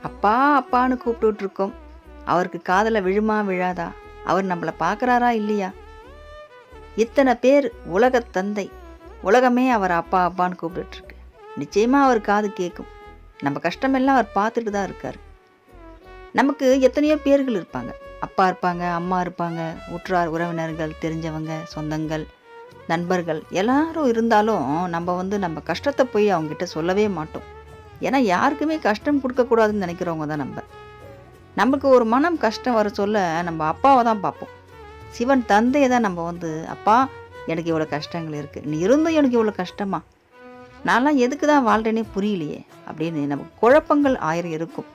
அப்பா அப்பான்னு கூப்பிட்டுட்டு இருக்கோம். அவருக்கு காதில் விழுமா விழாதா? அவர் நம்மளை பார்க்குறாரா இல்லையா? இத்தனை பேர் உலகத் தந்தை, உலகமே அவர் அப்பா அப்பான்னு கூப்பிட்டுருக்கு. நிச்சயமாக அவர் காது கேட்கும். நம்ம கஷ்டமெல்லாம் அவர் பார்த்துட்டு தான் இருக்கார். நமக்கு எத்தனையோ பேர்கள் இருப்பாங்க. அப்பா இருப்பாங்க, அம்மா இருப்பாங்க, உற்றார் உறவினர்கள், தெரிஞ்சவங்க, சொந்தங்கள், நண்பர்கள் எல்லாரும் இருந்தாலும் நம்ம கஷ்டத்தை போய் அவங்ககிட்ட சொல்லவே மாட்டோம். ஏன்னா யாருக்குமே கஷ்டம் கொடுக்கக்கூடாதுன்னு நினைக்கிறவங்க தான் நம்ம. நமக்கு ஒரு மனம் கஷ்டம் வர சொல்ல நம்ம அப்பாவை தான் பார்ப்போம். சிவன் தந்தையை தான் அப்பா எனக்கு இவ்வளோ கஷ்டங்கள் இருக்குது, நீ இருந்தும் எனக்கு இவ்வளோ கஷ்டமா, நான்லாம் எதுக்கு தான் வாழ்கிறேனே புரியலையே அப்படின்னு நமக்கு குழப்பங்கள் 1000 இருக்கும்.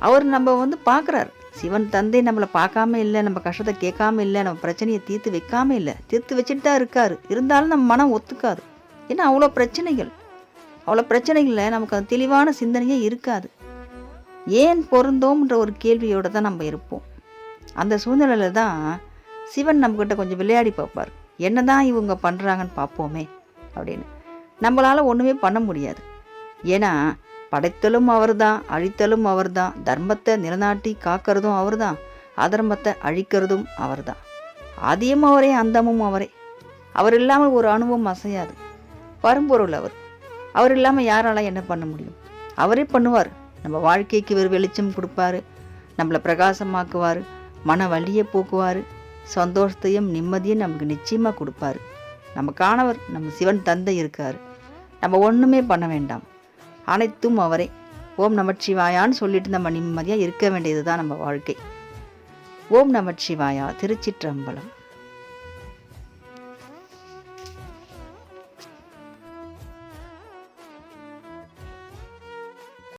அவர் நம்ம பார்க்குறாரு. சிவன் தந்தை நம்மளை பார்க்காம இல்லை, நம்ம கஷ்டத்தை கேட்காம இல்லை, நம்ம பிரச்சனையை தீர்த்து வைக்காம இல்லை, தீர்த்து வச்சுட்டு தான் இருக்காரு. இருந்தாலும் நம்ம மனம் ஒத்துக்காது. ஏன்னா அவ்வளோ பிரச்சனைகளில் நமக்கு அது தெளிவான சிந்தனையே இருக்காது. ஏன் பொருந்தோம்ன்ற ஒரு கேள்வியோடு தான் நம்ம இருப்போம். அந்த சூழ்நிலையில் தான் சிவன் நம்மக்கிட்ட கொஞ்சம் விளையாடி பார்ப்பார். என்ன தான் இவங்க பண்ணுறாங்கன்னு பார்ப்போமே அப்படின்னு. நம்மளால் ஒன்றுமே பண்ண முடியாது. ஏன்னா படைத்தலும் அவர் தான், அழித்தலும் அவர் தான், தர்மத்தை நிலநாட்டி காக்கிறதும் அவர் தான், அதர்மத்தை அழிக்கிறதும் அவர் தான். ஆதியும் அவரே, அந்தமும் அவரே. அவர் இல்லாமல் ஒரு அணுவும் அசையாது. பரம்பொருள் அவர். அவர் இல்லாமல் யாரால என்ன பண்ண முடியும்? அவரே பண்ணுவார். நம்ம வாழ்க்கைக்கு ஒரு வெளிச்சம் கொடுப்பாரு, நம்மளை பிரகாசமாக்குவார், மன வலியை போக்குவார், சந்தோஷத்தையும் நிம்மதியும் நமக்கு நிச்சயமாக கொடுப்பாரு. நமக்கானவர் நம்ம சிவன் தந்தை இருக்கார். நம்ம ஒன்றுமே பண்ண வேண்டாம், அனைத்தும் அவரே. ஓம் நமச்சிவாயான்னு சொல்லிட்டு நம்ம நிம்மதியாக இருக்க வேண்டியது தான் நம்ம வாழ்க்கை. ஓம் நமச்சிவாயா. திருச்சிற்றம்பலம்.